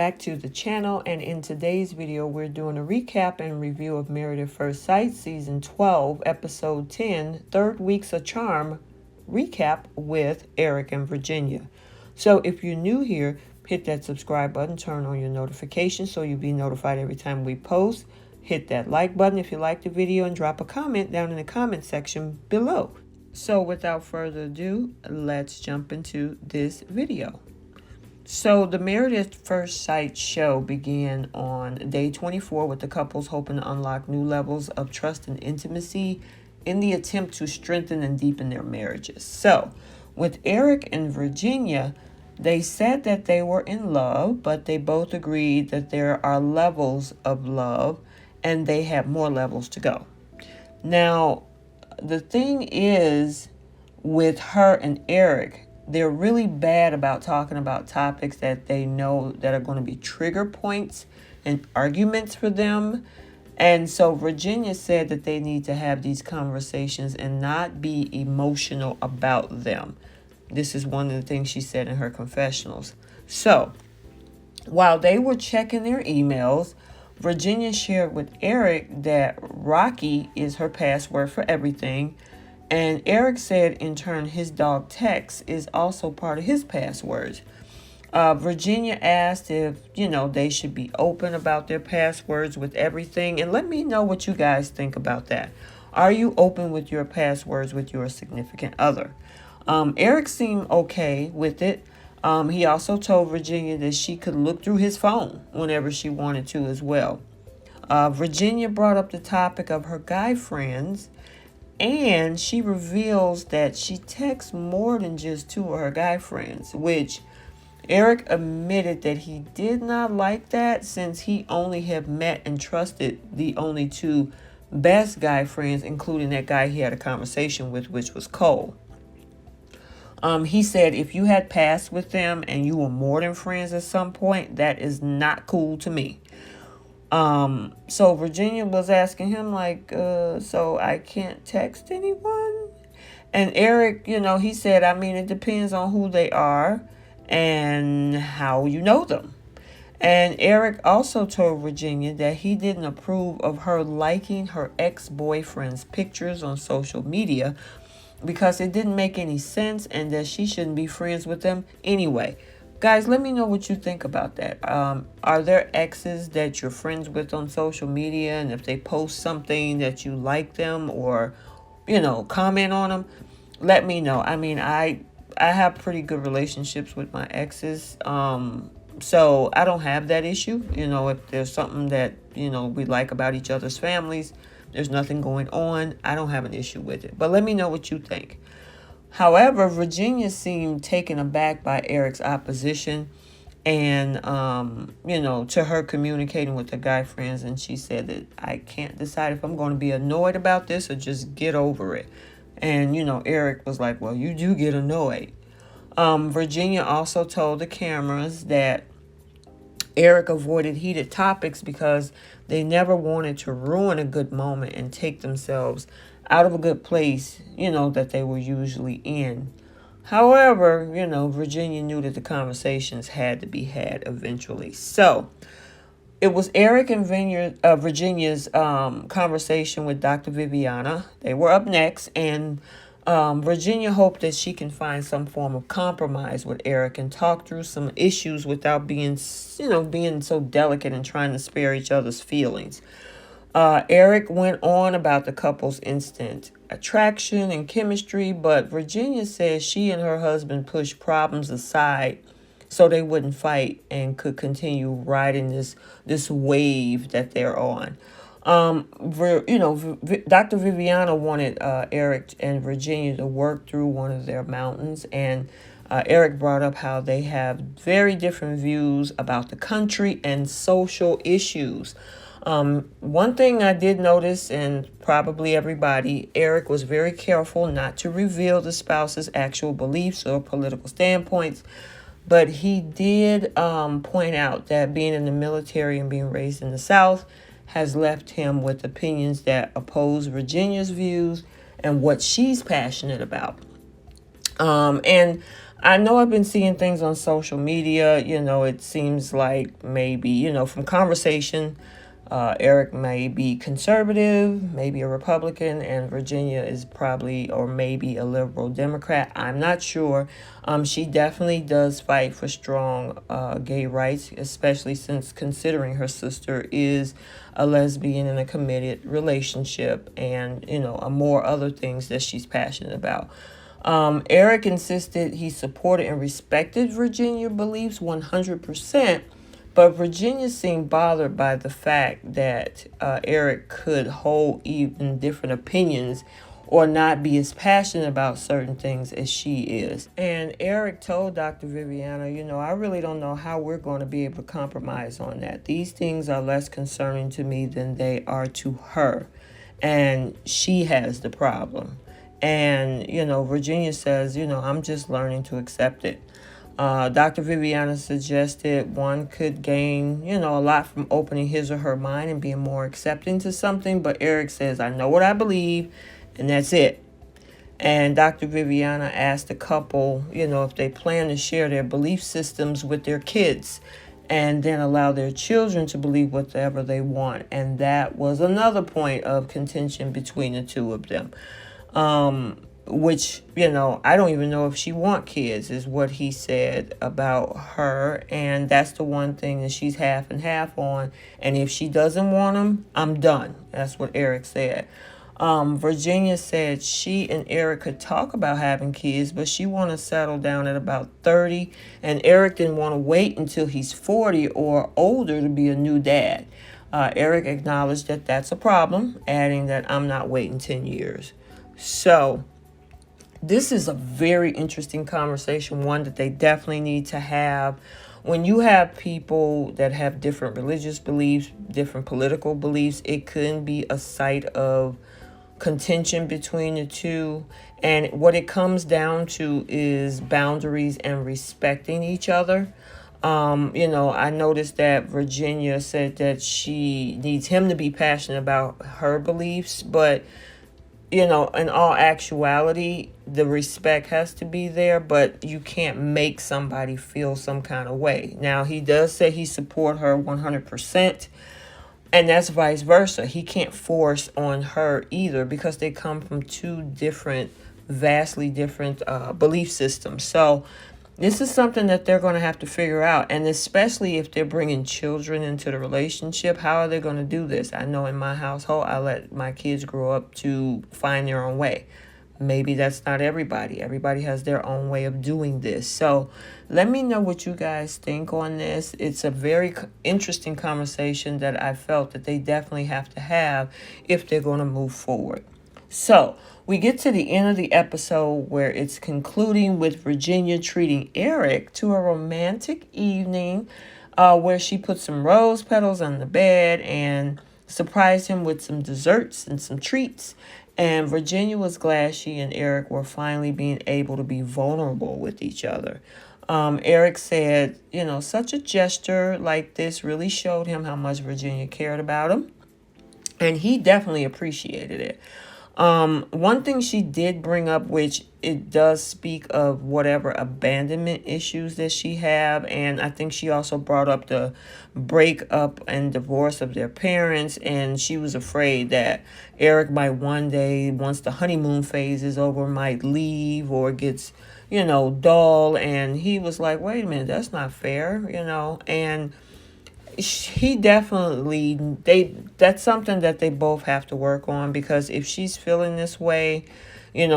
back to the channel, and in today's video we're doing a recap and review of Married at First Sight Season 12 Episode 10 Third Week's a Charm recap with Erik and Virginia. So if you're new here, hit that subscribe button, turn on your notifications so you'll be notified every time we post. Hit that like button if you like the video and drop a comment down in the comment section below. So without further ado, let's jump into this video. So the Married at First Sight show began on day 24 with the couples hoping to unlock new levels of trust and intimacy in the attempt to strengthen and deepen their marriages. So with Erik and Virginia, they said that they were in love, but they both agreed that there are levels of love and they have more levels to go. Now, the thing is with her and Erik, they're really bad about talking about topics that they know that are going to be trigger points and arguments for them. And so Virginia said that they need to have these conversations and not be emotional about them. This is one of the things she said in her confessionals. So while they were checking their emails, Virginia shared with Erik that Rocky is her password for everything. And Erik said, in turn, his dog Tex is also part of his passwords. Virginia asked if, they should be open about their passwords with everything. And let me know what you guys think about that. Are you open with your passwords with your significant other? Erik seemed okay with it. He also told Virginia that she could look through his phone whenever she wanted to as well. Virginia brought up the topic of her guy friends. And she reveals that she texts more than just two of her guy friends, which Erik admitted that he did not like that since he only had met and trusted the only two best guy friends, including that guy he had a conversation with, which was Cole. He said if you had passed with them and you were more than friends at some point, that is not cool to me. So Virginia was asking him so I can't text anyone? And Erik, he said, it depends on who they are and how you know them. And Erik also told Virginia that he didn't approve of her liking her ex-boyfriend's pictures on social media because it didn't make any sense and that she shouldn't be friends with them anyway. Guys, let me know what you think about that. Are there exes that you're friends with on social media, and if they post something that you like them or, comment on them, let me know. I have pretty good relationships with my exes, so I don't have that issue. If there's something that, we like about each other's families, there's nothing going on, I don't have an issue with it. But let me know what you think. However, Virginia seemed taken aback by Erik's opposition and, to her communicating with the guy friends. And she said that I can't decide if I'm going to be annoyed about this or just get over it. And, Erik was like, well, you do get annoyed. Virginia also told the cameras that Erik avoided heated topics because they never wanted to ruin a good moment and take themselves out of a good place, that they were usually in. However, Virginia knew that the conversations had to be had eventually. So it was Erik and Virginia's conversation with Dr. Viviana. They were up next, and Virginia hoped that she can find some form of compromise with Erik and talk through some issues without being so delicate and trying to spare each other's feelings. Erik went on about the couple's instant attraction and chemistry, but Virginia says she and her husband pushed problems aside so they wouldn't fight and could continue riding this wave that they're on. Dr. Viviana wanted Erik and Virginia to work through one of their mountains, and Erik brought up how they have very different views about the country and social issues. One thing I did notice, and probably everybody, Erik was very careful not to reveal the spouse's actual beliefs or political standpoints, but he did point out that being in the military and being raised in the South has left him with opinions that oppose Virginia's views and what she's passionate about. And I know I've been seeing things on social media. It seems like maybe, from conversation, Erik may be conservative, maybe a Republican, and Virginia is probably or maybe a liberal Democrat. I'm not sure. She definitely does fight for strong gay rights, especially since considering her sister is a lesbian in a committed relationship and, more other things that she's passionate about. Erik insisted he supported and respected Virginia's beliefs 100%, but Virginia seemed bothered by the fact that Erik could hold even different opinions or not be as passionate about certain things as she is. And Erik told Dr. Viviana, I really don't know how we're going to be able to compromise on that. These things are less concerning to me than they are to her. And she has the problem. And, Virginia says, I'm just learning to accept it. Dr. Viviana suggested one could gain, a lot from opening his or her mind and being more accepting to something. But Erik says, I know what I believe, and that's it. And Dr. Viviana asked the couple, if they plan to share their belief systems with their kids and then allow their children to believe whatever they want. And that was another point of contention between the two of them. Which, I don't even know if she want kids is what he said about her. And that's the one thing that she's half and half on. And if she doesn't want them, I'm done. That's what Erik said. Virginia said she and Erik could talk about having kids, but she want to settle down at about 30. And Erik didn't want to wait until he's 40 or older to be a new dad. Erik acknowledged that that's a problem, adding that I'm not waiting 10 years. So this is a very interesting conversation, one that they definitely need to have. When you have people that have different religious beliefs, different political beliefs, it can be a site of contention between the two. And what it comes down to is boundaries and respecting each other. I noticed that Virginia said that she needs him to be passionate about her beliefs, but in all actuality, the respect has to be there, but you can't make somebody feel some kind of way. Now, he does say he support her 100%, and that's vice versa. He can't force on her either because they come from two different, vastly different belief systems. So this is something that they're going to have to figure out. And especially if they're bringing children into the relationship, how are they going to do this? I know in my household, I let my kids grow up to find their own way. Maybe that's not everybody. Everybody has their own way of doing this. So let me know what you guys think on this. It's a very interesting conversation that I felt that they definitely have to have if they're going to move forward. So we get to the end of the episode where it's concluding with Virginia treating Erik to a romantic evening where she put some rose petals on the bed and surprised him with some desserts and some treats. And Virginia was glad she and Erik were finally being able to be vulnerable with each other. Erik said, such a gesture like this really showed him how much Virginia cared about him. And he definitely appreciated it. One thing she did bring up, which it does speak of whatever abandonment issues that she have. And I think she also brought up the breakup and divorce of their parents. And she was afraid that Erik might one day, once the honeymoon phase is over, might leave or gets, dull. And he was like, wait a minute, that's not fair, and he definitely that's something that they both have to work on, because if she's feeling this way,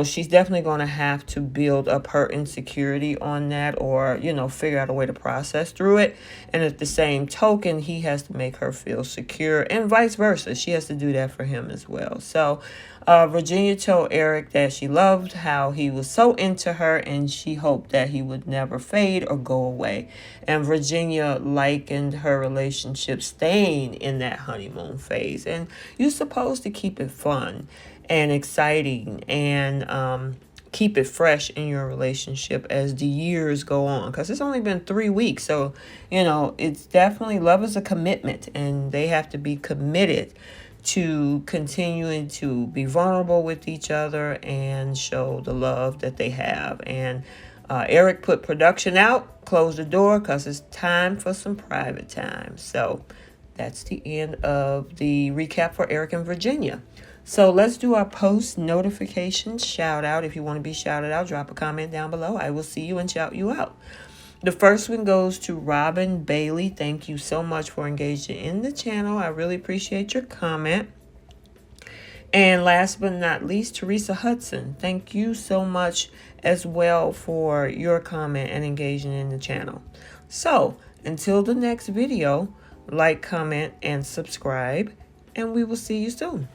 she's definitely going to have to build up her insecurity on that, or figure out a way to process through it. And at the same token, he has to make her feel secure, and vice versa. She has to do that for him as well. So Virginia told Erik that she loved how he was so into her, and she hoped that he would never fade or go away. And Virginia likened her relationship staying in that honeymoon phase. And you're supposed to keep it fun and exciting and keep it fresh in your relationship as the years go on, because it's only been 3 weeks. So it's definitely, love is a commitment, and they have to be committed to continuing to be vulnerable with each other and show the love that they have. And Erik put production out, closed the door because it's time for some private time. So that's the end of the recap for Erik and Virginia. So let's do our post notification shout out. If you want to be shouted out, drop a comment down below. I will see you and shout you out. The first one goes to Robin Bailey. Thank you so much for engaging in the channel. I really appreciate your comment. And last but not least, Teresa Hudson. Thank you so much as well for your comment and engaging in the channel. So until the next video, like, comment, and subscribe, and we will see you soon.